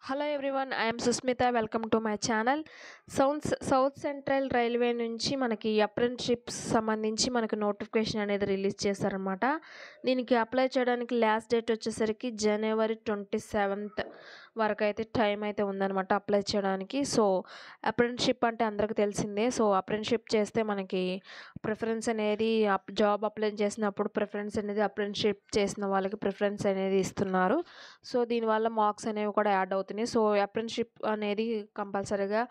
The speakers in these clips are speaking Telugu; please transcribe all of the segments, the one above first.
Hello everyone. I'm Susmita. Welcome to my channel. South central railway నుంచి మనకి అప్రెంటిస్‌షిప్స్ సంబంధించి మనకు నోటిఫికేషన్ అనేది రిలీజ్ చేశారనమాట. దీనికి అప్లై చేయడానికి లాస్ట్ డేట్ వచ్చేసరికి జనవరి 27th వరకైతే టైం అయితే ఉందనమాట అప్లై చేయడానికి. సో, అప్రెంటిస్‌షిప్ అంటే అందరికి తెలిసిందే. సో, అప్రెంటిస్‌షిప్ చేస్తే మనకి ప్రిఫరెన్స్ అనేది జాబ్ అప్లై చేసినప్పుడు ప్రిఫరెన్స్ అనేది అప్రెంటిస్‌షిప్ చేసిన వాళ్ళకి ప్రిఫరెన్స్ అనేది ఇస్తున్నారు. సో, దీనివల్ల మార్క్స్ అనేవి కూడా యాడ్ అవుతున్నాయి. సో, అప్రెంటిస్‌షిప్ అనేది కంపల్సరీగా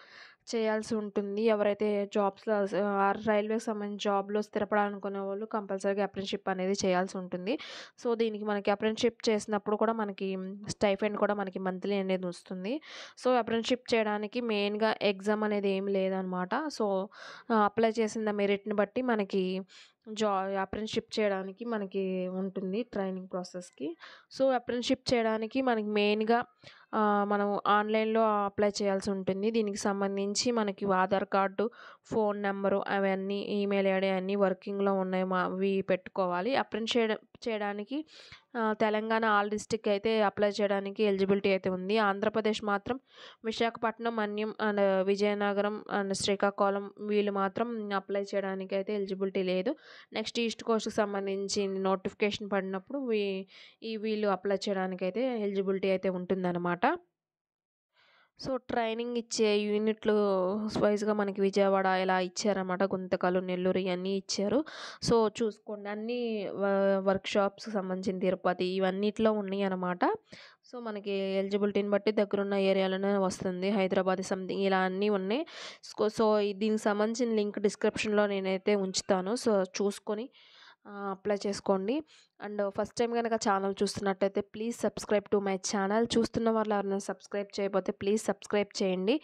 చేయాల్సి ఉంటుంది. ఎవరైతే జాబ్స్‌లో రైల్వేకి సంబంధించి జాబ్‌లో స్థిరపడాలనుకునే వాళ్ళు కంపల్సరీగా అప్రెంటిస్‌షిప్ అనేది చేయాల్సి ఉంటుంది. సో, దీనికి మనకి అప్రెంటిస్‌షిప్ చేసినప్పుడు కూడా మనకి స్టైఫండ్ కూడా మనకి మంత్లీ అనేది వస్తుంది. సో, అప్రెంటిస్‌షిప్ చేయడానికి మెయిన్‌గా ఎగ్జామ్ అనేది ఏమి లేదనమాట. సో, అప్లై చేసిన మెరిట్‌ని బట్టి మనకి జా అప్రెంటిస్‌షిప్ చేయడానికి మనకి ఉంటుంది ట్రైనింగ్ ప్రాసెస్‌కి. సో, అప్రెంటిస్‌షిప్ చేయడానికి మనకి మెయిన్‌గా మనం ఆన్‌లైన్‌లో అప్లై చేయాల్సి ఉంటుంది. దీనికి సంబంధించి మనకి ఆధార్ కార్డు, ఫోన్ నంబరు అవన్నీ, ఈమెయిల్ ఐడీ అన్నీ వర్కింగ్‌లో ఉన్నాయి అవి పెట్టుకోవాలి. చేయడానికి తెలంగాణ ఆల్ డిస్ట్రిక్ట్ అయితే అప్లై చేయడానికి ఎలిజిబిలిటీ అయితే ఉంది. ఆంధ్రప్రదేశ్ మాత్రం విశాఖపట్నం, మన్యం అండ్ విజయనగరం అండ్ శ్రీకాకుళం వీళ్ళు మాత్రం అప్లై చేయడానికైతే ఎలిజిబిలిటీ లేదు. నెక్స్ట్ ఈస్ట్ కోస్ట్‌కి సంబంధించి నోటిఫికేషన్ పడినప్పుడు వీళ్ళు అప్లై చేయడానికైతే ఎలిజిబిలిటీ అయితే ఉంటుందన్నమాట. సో, ట్రైనింగ్ ఇచ్చే యూనిట్లు వైస్‌గా మనకి విజయవాడ ఇలా ఇచ్చారనమాట. గుంతకల్, నెల్లూరు ఇయన్నీ ఇచ్చారు. సో, చూసుకోండి అన్నీ వర్క్‌షాప్స్‌కి సంబంధించిన తిరుపతి ఇవన్నిట్లో ఉన్నాయనమాట. సో, మనకి ఎలిజిబిలిటీని బట్టి దగ్గరున్న ఏరియాలోనే వస్తుంది. హైదరాబాద్ సంథింగ్ ఇలా అన్నీ ఉన్నాయి. సో, దీనికి సంబంధించిన లింక్ డిస్క్రిప్షన్‌లో నేనైతే ఉంచుతాను. సో, చూసుకొని అప్లై చేసుకోండి. అండ్ ఫస్ట్ టైం గనక ఛానల్ చూస్తున్నట్టయితే please subscribe to my channel. చూస్తున్న వాళ్ళు ఎవరైనా సబ్స్క్రైబ్ చేయకపోతే ప్లీజ్ సబ్స్క్రైబ్ చేయండి.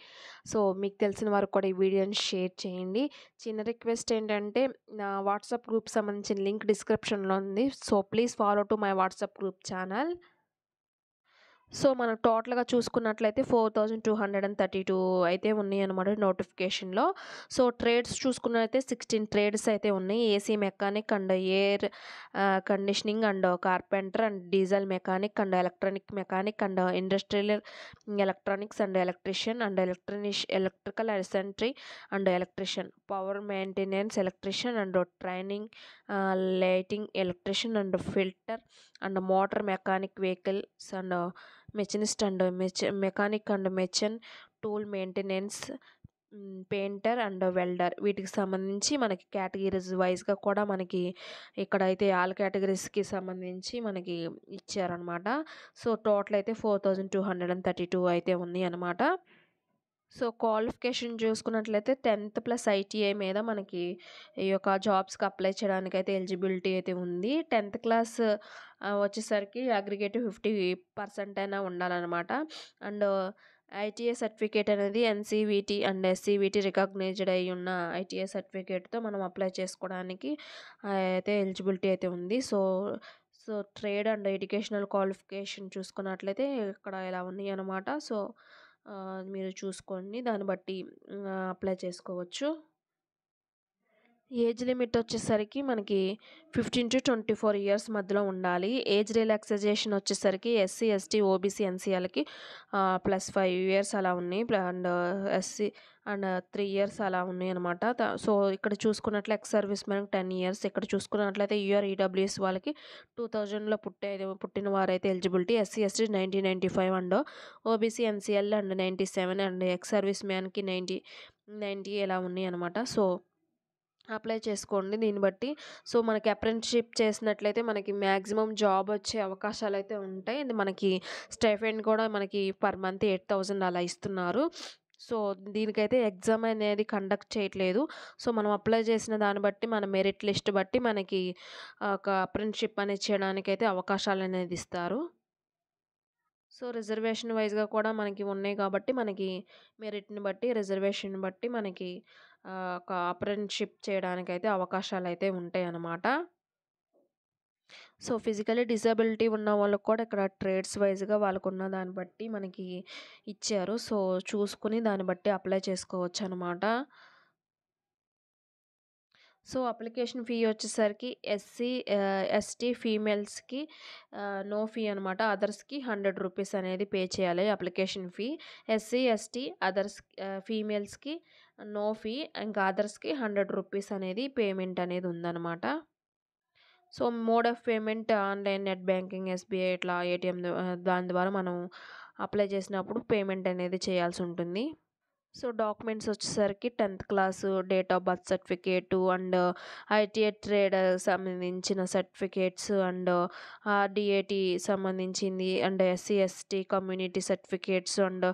సో, మీకు తెలిసిన వారికి కూడా ఈ వీడియోని షేర్ చేయండి. చిన్న రిక్వెస్ట్ ఏంటంటే నా వాట్సాప్ గ్రూప్ సంబంధించిన లింక్ డిస్క్రిప్షన్‌లో ఉంది. So, please follow to my WhatsApp group channel. So, మనం టోటల్‌గా చూసుకున్నట్లయితే 4232 అయితే ఉన్నాయన్నమాట నోటిఫికేషన్‌లో. సో, ట్రేడ్స్ చూసుకున్నట్లయితే 16 ట్రేడ్స్ అయితే ఉన్నాయి. AC mechanic and air conditioning and carpenter and diesel mechanic and electronic mechanic and industrial electronics and electrician and electrical అసెంట్రీ and electrician, power maintenance electrician and training lighting electrician and filter and motor mechanic vehicles and machinist and mechanic and machine tool maintenance, painter and welder వీటికి సంబంధించి మనకి కేటగిరీస్ వైస్‌గా కూడా మనకి ఇక్కడైతే ఆల్ కేటగిరీస్‌కి సంబంధించి మనకి ఇచ్చారనమాట. సో, టోటల్ అయితే 4232 అయితే ఉంది అనమాట. సో, క్వాలిఫికేషన్ చూసుకున్నట్లయితే 10th ప్లస్ ఐటీఐ మీద మనకి ఈ యొక్క జాబ్స్‌కి అప్లై చేయడానికైతే ఎలిజిబిలిటీ అయితే ఉంది. 10th క్లాస్ వచ్చేసరికి అగ్రిగేట్ 50% అయినా ఉండాలనమాట. అండ్ ఐటీఐ సర్టిఫికేట్ అనేది ఎన్‌సీవీటీ అండ్ ఎస్‌సీవీటీ రికగ్నైజ్డ్ అయ్యున్న ఐటీఐ సర్టిఫికేట్‌తో మనం అప్లై చేసుకోవడానికి అయితే ఎలిజిబిలిటీ అయితే ఉంది. So, trade and educational qualification చూసుకున్నట్లయితే ఇక్కడ ఇలా ఉన్నాయన్నమాట. సో, మీరు చూసుకోండి. దాన్ని బట్టి అప్లై చేసుకోవచ్చు. ఏజ్ లిమిట్ వచ్చేసరికి మనకి 15-24 ఇయర్స్ మధ్యలో ఉండాలి. ఏజ్ రిలాక్సేషన్ వచ్చేసరికి ఎస్సీ, ఎస్టీ, ఓబీసీ, ఎన్సీఎల్‌కి +5 ఇయర్స్ అలా ఉన్నాయి. అండ్ ఎస్సీ అండ్ 3 ఇయర్స్ అలా ఉన్నాయన్నమాట. సో, ఇక్కడ చూసుకున్నట్లయితే ఎక్స్ సర్వీస్ మ్యాన్‌కి 10 ఇయర్స్. ఇక్కడ చూసుకున్నట్లయితే యూఆర్ ఈడబ్ల్యూఎస్ వాళ్ళకి 2000లో పుట్టిన వారైతే eligibility. SC, ST 1995 and OBC, NCL and 97 and ex service మ్యాన్‌కి 90 ఇలా ఉన్నాయన్నమాట. సో, అప్లై చేసుకోండి దీన్ని బట్టి. సో, మనకి అప్రెంటిస్‌షిప్ చేసినట్లయితే మనకి మాక్సిమం జాబ్ వచ్చే అవకాశాలైతే ఉంటాయి. మనకి స్టైఫండ్ కూడా మనకి పర్ మంత్ 8000 అలా ఇస్తున్నారు. సో, దీనికైతే ఎగ్జామ్ అనేది కండక్ట్ చేయట్లేదు. సో, మనం అప్లై చేసిన దాన్ని బట్టి మన మెరిట్ లిస్ట్ బట్టి మనకి ఒక అప్రెంటిస్‌షిప్ అనేది చేయడానికైతే అవకాశాలనేది ఇస్తారు. సో, రిజర్వేషన్ వైస్‌గా కూడా మనకి ఉన్నాయి కాబట్టి మనకి మెరిట్‌ని బట్టి, రిజర్వేషన్‌ని బట్టి మనకి ఒక అప్రెంటిస్‌షిప్ చేయడానికైతే అవకాశాలైతే ఉంటాయన్నమాట. సో, ఫిజికల్లీ డిసేబిలిటీ ఉన్న వాళ్ళకి కూడా ఇక్కడ ట్రేడ్స్ వైస్‌గా వాళ్ళకున్న దాన్ని బట్టి మనకి ఇచ్చారు. సో, చూసుకొని దాన్ని బట్టి అప్లై చేసుకోవచ్చనమాట. సో, అప్లికేషన్ ఫీ వచ్చేసరికి ఎస్టీ ఫీమేల్స్‌కి నో ఫీ అనమాట. అదర్స్‌కి రూ. 100 అనేది పే చేయాలి application fee. SC, ST, others ఫీమేల్స్‌కి నో ఫీ. ఇంకా అదర్స్‌కి రూ. 100 అనేది పేమెంట్ అనేది ఉందనమాట. So, mode of payment online, net banking, SBI ఇట్లా ఏటీఎం దాని ద్వారా మనం అప్లై చేసినప్పుడు పేమెంట్ అనేది చేయాల్సుంటుంది. సో, డాక్యుమెంట్స్ వచ్చేసరికి 10థ్ class, date of birth certificate and ITI trade సంబంధించిన సర్టిఫికేట్స్ అండ్ డీఏటీ సంబంధించింది and SC, ST community certificates and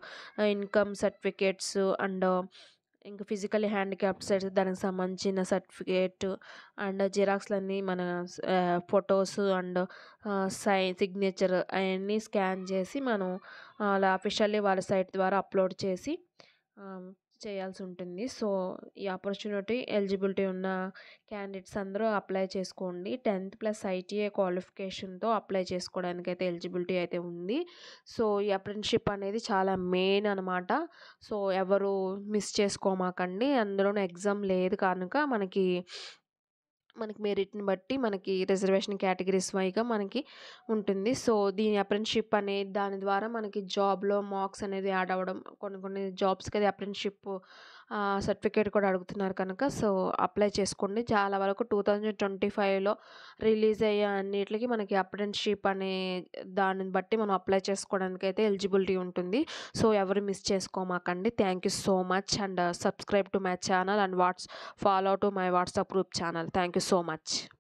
income certificates and ఇంకా ఫిజికల్లీ హ్యాండిక్యాప్డ్ దానికి సంబంధించిన సర్టిఫికేట్ అండ్ జిరాక్స్‌లన్నీ మన ఫోటోస్ అండ్ సిగ్నేచర్ అయన్నీ స్కాన్ చేసి మనం అలా అఫీషియల్లీ వాళ్ళ సైట్ ద్వారా అప్‌లోడ్ చేసి చేయాల్సుంటుంది. సో, ఈ ఆపర్చునిటీ ఎలిజిబిలిటీ ఉన్న క్యాండిడేట్స్ అందరూ అప్లై చేసుకోండి. 10థ్ ప్లస్ ఐటీఐ క్వాలిఫికేషన్‌తో అప్లై చేసుకోవడానికైతే ఎలిజిబిలిటీ అయితే ఉంది. సో, ఈ అప్రెంటిస్‌షిప్ అనేది చాలా మెయిన్ అనమాట. సో, ఎవరు మిస్ చేసుకోమాకండి. అందులోను ఎగ్జామ్ లేదు కనుక మనకి మెరిట్‌ని బట్టి మనకి రిజర్వేషన్ కేటగిరీస్ వైస్‌గా మనకి ఉంటుంది. సో, దీని అప్రెంటిస్‌షిప్ అనే దాని ద్వారా మనకి జాబ్‌లో మార్క్స్ అనేది యాడ్ అవ్వడం, కొన్ని జాబ్స్‌కి అది అప్రెంటిస్‌షిప్ సర్టిఫికేట్ కూడా అడుగుతున్నారు కనుక సో, అప్లై చేసుకోండి. చాలా వరకు 2025లో రిలీజ్ అయ్యే అన్నిట్లికి మనకి అప్రెంటిస్‌షిప్ అనే దానిని బట్టి మనం అప్లై చేసుకోవడానికైతే ఎలిజిబిలిటీ ఉంటుంది. సో, ఎవరు మిస్ చేసుకోమాకండి. Thank you so much and subscribe to my channel and follow to my WhatsApp group channel. Thank you so much.